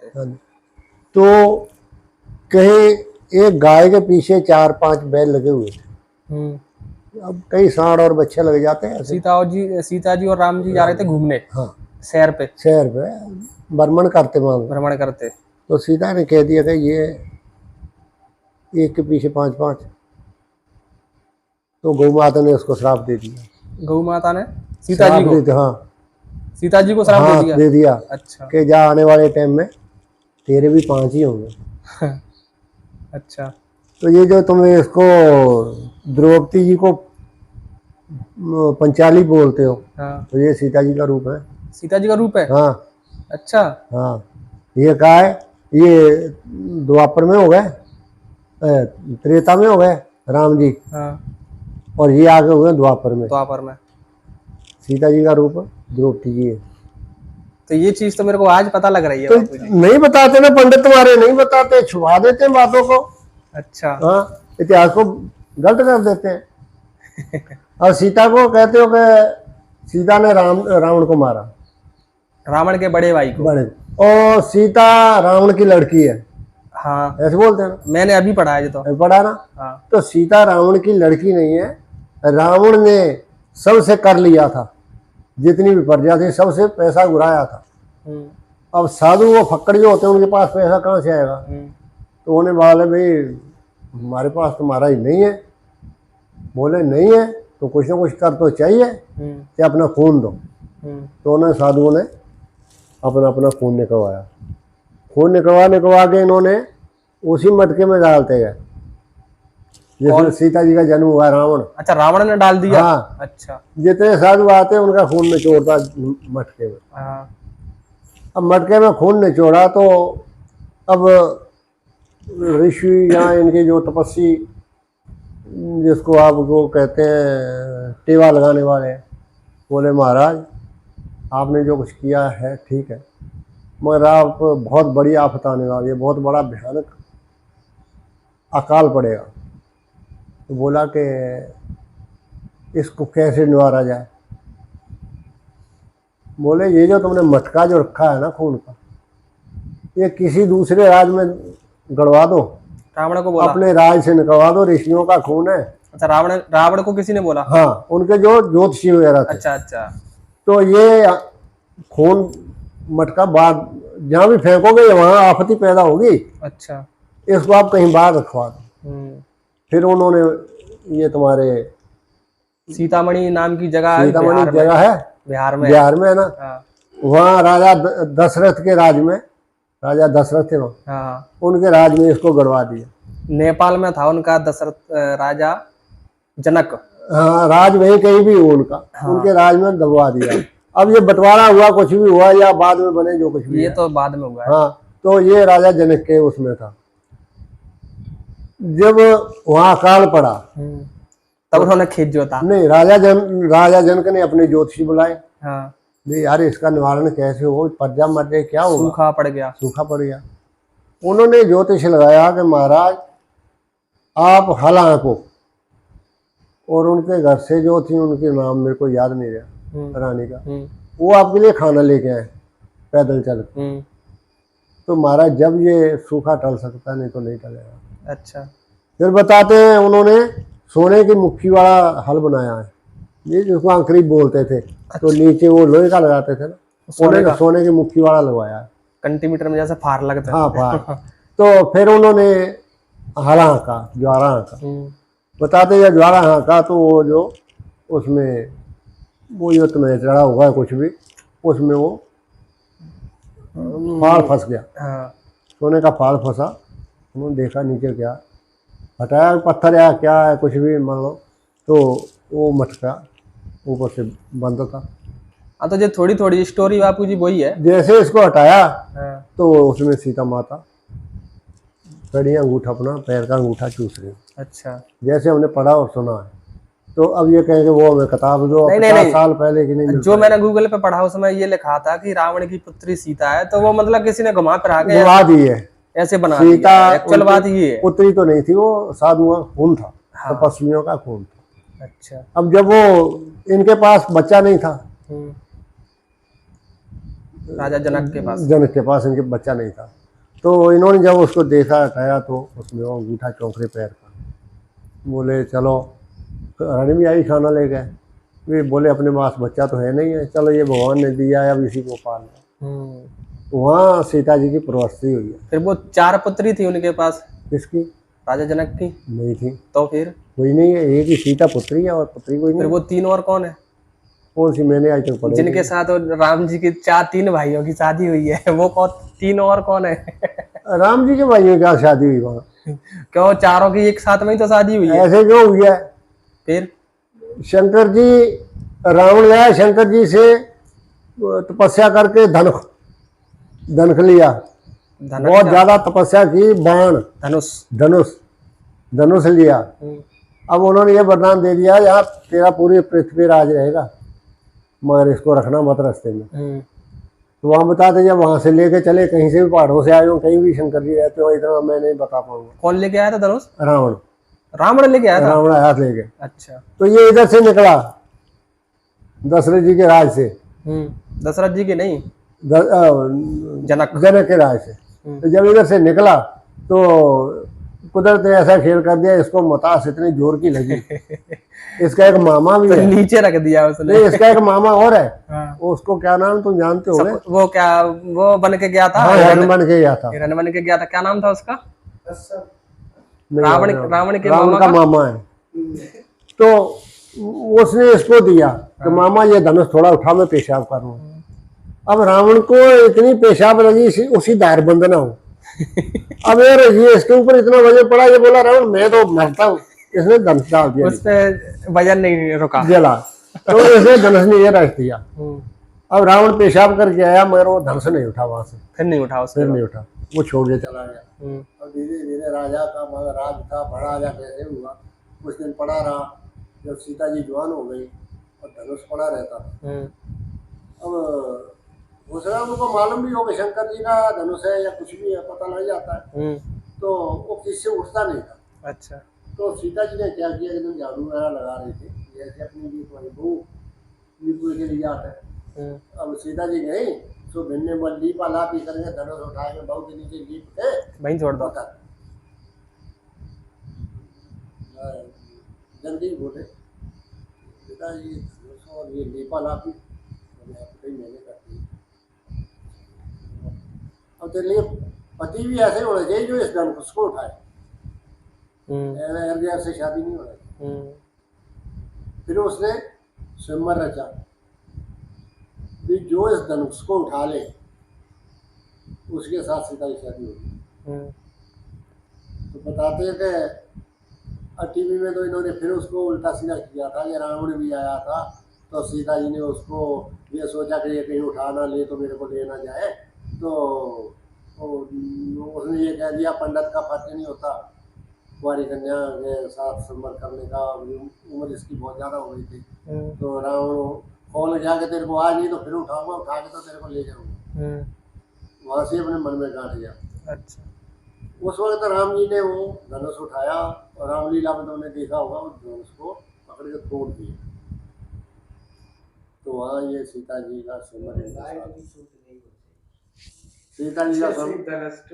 हाँ जी। तो कहीं एक गाय के पीछे 4-5 बैल लगे हुए थे। अब कई सांड और बच्चे लग जाते हैं ऐसे। सीता जी और राम जी जा रहे थे घूमने, हाँ, सैर पे, शहर पे भ्रमण करते मान लो। भ्रमण करते। तो सीता ने कह दिया कि ये एक के पीछे 5-5, तो गौ माता ने उसको श्राप दे दिया। गौ माता ने सीता जी श्राप को, दे दिया, हाँ सीता जी को श्राप हाँ, दे दिया अच्छा कि जा आने वाले टाइम में तेरे भी 5 ही होंगे। अच्छा। तो ये जो तुम इसको द्रौपदी जी को पंचाली बोलते हो, हाँ, तो ये सीता जी का रूप है। सीता जी का रूप है। हाँ अच्छा। हाँ, ये क्या है, ये द्वापर में हो गए, त्रेता में हो गए राम जी, हाँ, और ये आगे हो गए द्वापर में। द्वापर में सीता जी का रूप द्रौपदी जी है। तो ये चीज तो मेरे को आज पता लग रही है तो बापू जी। नहीं बताते ना पंडित तुम्हारे, नहीं बताते, छुपा देते हैं बातों को। अच्छा। हाँ, इतिहास को गलत कर देते हैं। और सीता को कहते हो कि सीता ने रावण को मारा, रावण के बड़े भाई को। बड़े, और सीता रावण की लड़की है, हाँ, ऐसे बोलते हैं ना। मैंने अभी पढ़ा है ये तो। पढ़ा ना। हाँ, तो सीता रावण की लड़की नहीं है, रावण ने सबसे कर लिया था, जितनी भी प्रजा थी सबसे पैसा उड़ाया था। अब साधु वो फक्कड़ जो होते हैं उनके पास पैसा कहाँ से आएगा। तो उन्हें बोले भाई हमारे पास तुम्हारा ही नहीं है। बोले नहीं है तो कुछ ना कुछ कर तो चाहिए, कि अपना खून दो। तो उन्हें साधुओं ने अपना अपना खून निकलवाया। खून निकलवा के इन्होंने उसी मटके में डालते गए जिसमें सीता जी का जन्म हुआ, रावण। अच्छा, रावण ने डाल दिया। हाँ, अच्छा। जितने साधु आते हैं उनका खून निचोड़ता मटके में। हाँ, अब मटके में खून निचोड़ा तो अब ऋषि या इनके जो तपस्वी, जिसको आप वो कहते हैं टेवा लगाने वाले, बोले महाराज आपने जो कुछ किया है ठीक है, मगर आप बहुत बड़ी आफत आने वाली है, बहुत बड़ा भयानक अकाल पड़ेगा। तो बोला कि इसको कैसे निवारा जाए। बोले ये जो तुमने मटका जो रखा है ना खून का, ये किसी दूसरे राज में गड़वा दो, रावण को बोला, अपने राज से निकलवा दो, ऋषियों का खून है। अच्छा, रावण को किसी ने बोला। हाँ, उनके जो ज्योतिषी वगैरह थे। अच्छा अच्छा। तो ये खून मटका बाद जहाँ भी फेंकोगे वहाँ आफत ही पैदा होगी। अच्छा। इसको आप कहीं बाहर रखवा दो। फिर उन्होंने ये तुम्हारे सीतामढ़ी नाम की जगह, सीतामढ़ी जगह है बिहार में है ना। हाँ। वहाँ राजा दशरथ के राज में, राजा दशरथ थे वहाँ, हाँ, उनके राज में इसको गड़वा दिया। नेपाल में था उनका दशरथ राजा जनक। हाँ, राज वही कहीं भी हो उनका। हाँ। उनके राज में दबवा दिया। अब ये बंटवारा हुआ कुछ भी हुआ या बाद में बने जो कुछ भी, ये तो बाद में हुआ है। हाँ, तो ये राजा जनक के उसमें था। जब वहाँ अकाल पड़ा तब उन्होंने खेत जोता। नहीं, राजा जनक ने अपने ज्योतिषी बुलाए। हाँ, नहीं यार इसका निवारण कैसे हो, प्रजा मर जाए, क्या होगा, सूखा पड़ गया, सूखा पड़ गया। उन्होंने ज्योतिष लगाया कि महाराज आप हल आंको, और उनके घर से जो थी, उनके नाम मेरे को याद नहीं रहा, रानी का, वो आपके लिए खाना लेके आए पैदल चल। तो महाराज जब ये सूखा टल सकता नहीं तो नहीं टलेगा। अच्छा। फिर बताते हैं उन्होंने सोने की मुट्ठी वाला हल बनाया है, ये जिसको आंकड़ी बोलते थे। अच्छा। तो नीचे वो लोहे का लगाते थे ना, सोने की मुट्ठी वाला लगवाया है, कंटीमीटर में जैसे फार लगता है। हाँ, फार। तो फिर उन्होंने हल हाँका, ज्वारा हाँका। बताते हैं ज्वारा हाँका तो वो जो उसमें वो जो तुम्हें चढ़ा हुआ है कुछ भी, उसमें वो फाड़ फंस गया। हाँ। सोने का फाड़ फंसा। उन्होंने देखा नीचे क्या, हटाया पत्थर या क्या है कुछ भी मान लो, तो वो मटका ऊपर से बंद था। हाँ, तो जो थोड़ी थोड़ी स्टोरी बापू जी वही है। जैसे इसको हटाया तो उसमें सीता माता कड़ी अंगूठा, अपना पैर का अंगूठा चूस रही। अच्छा। जैसे हमने पढ़ा और सुना है। तो अब ये कहेंगे वो हमें किताब दो 50 साल पहले की नहीं, जो मैंने गूगल पे पढ़ा उसमें ये लिखा था कि रावण की पुत्री सीता है, तो वो मतलब किसी ने घुमा फिरा के घुमा दी है, ऐसे बना सीता। एक्चुअल बात ये है, पुत्री तो नहीं थी, वो साधुओं का खून था। हाँ। तपस्वियों का खून था। अच्छा। अब जब वो इनके पास बच्चा नहीं था, राजा जनक के पास, इनके बच्चा नहीं था, तो इन्होंने जब उसको देखा हटाया तो उसमें वो अंगूठा चौंकरे पैर का। बोले चलो, रानी भी आई, खाना ले गए। वे बोले अपने पास बच्चा तो है नहीं है, चलो ये भगवान ने दिया है, अब इसी को पाल लो। वहाँ सीता जी की प्रवस्ती हुई है। फिर वो 4 पुत्री थी उनके पास, किसकी? राजा जनक की? नहीं थी। तो फिर कोई नहीं है, एक ही सीता पुत्री है और पुत्री कोई फिर नहीं। वो 3 और कौन है कौन सी? मैंने आज तक पढ़ी जिनके साथ राम जी की 3 भाइयों की शादी हुई है? वो कौन 3 और कौन है? राम जी के भाइयों की क्या शादी हुई वहाँ? क्यों, चारों की एक साथ में ही तो शादी हुई है। ऐसे क्यों हुई है? फिर शंकर जी, रावण गया शंकर जी से तपस्या करके धनुष लिया, बहुत ज्यादा तपस्या की, बाण धनुष धनुष लिया। अब उन्होंने ये वरदान दे दिया, यहाँ तेरा पूरी पृथ्वी राज रहेगा, मगर इसको रखना मत रास्ते में। तो वहाँ बताते जब वहां से लेके चले, कहीं से भी पहाड़ों से आए हो, कहीं भी शंकर जी रहते हो, इतना मैं नहीं बता पाऊंगा। कौन लेके आया था धनुष? रावण लेके आया था। रावण आया लेके। अच्छा। तो ये इधर से निकला दशरथ जी के राज से। दशरथ जी के नहीं, जनक के राज से। तो जब इधर से निकला तो कुदरत ने ऐसा खेल कर दिया, इसको मतास इतनी जोर की लगी। इसका एक मामा भी है, नीचे रख दिया उसने। नहीं, इसका एक मामा और है। हाँ। उसको क्या नाम तुम जानते हो? वो क्या, वो बन के गया था? हाँ, हिरण बन के गया था। हिरण बन के गया था। क्या नाम था उसका? रावण के रावण का मामा है। तो उसने इसको दिया कि मामा ये धनुष थोड़ा उठा, मैं पेशाब करूँ। अब रावण को इतनी पेशाब लगी, उसी दार बंधना हो। अब यार ये इसके ऊपर इतना वजन पड़ा, ये बोला रावण मैं तो मरता हूँ, इसने धनुष डाल दिया, उस पे वजन नहीं रुका, जला। तो इसने धनुष ने ये रख दिया। अब रावण पेशाब करके आया, मगर वो धनुष नहीं उठा वहां से, फिर नहीं उठा, वो छोड़ के चला गया। और धीरे धीरे राजा का मगर राज था, बड़ा राजा कैसे हुआ, कुछ दिन पड़ा रहा। जब सीता जी जवान हो गई और धनुष पड़ा रहता था। अब दूसरा उनको मालूम भी हो कि शंकर जी का धनुष है या कुछ भी है, पता लग जाता है। तो वो किससे उठता नहीं था। अच्छा। तो सीता जी ने क्या किया, एकदम झाड़ू वगैरह लगा रही थी, जैसे अपनी भी तुम्हारी बहू के लिए आता है। अब सीता जी गई तो भिन्ने मत लीपा लापी करके धनुष उठाए के बहू के नीचे लीप के वहीं छोड़ दो। जल्दी बोले सीता जी धनुष और ये लीपा लापी मैंने करती है। अब तेरे लिए पति भी ऐसे होना चाहिए जो इस धनुष को उठाए, से शादी नहीं होना। फिर उसने स्वयंवर रचा कि जो इस धनुष को उठा ले उसके साथ सीता की शादी होगी। तो बताते हैं कि टीवी में तो इन्होंने फिर उसको उल्टा सीधा किया था। ये रावण भी आया था तो सीता जी ने उसको ये सोचा कि ये कहीं उठा ना ले तो मेरे को लेना जाए, तो उसने ये कह दिया पंडित का फर्ज नहीं होता कुंवारी कन्या के साथ संबंध करने का, उम्र इसकी बहुत ज़्यादा हो गई थी। तो रावण कॉल गया कि तेरे को आज नहीं तो फिर उठाऊंगा, उठा के तो तेरे को ले जाऊंगा। वहाँ से अपने मन में गांठ गया। अच्छा। उस वक्त राम जी ने वो धनुष उठाया और रामलीला में तुमने देखा होगा, उस धनुष को पकड़ के तोड़ दिया। तो वहाँ ये सीता जी का सिमर, सीता जी का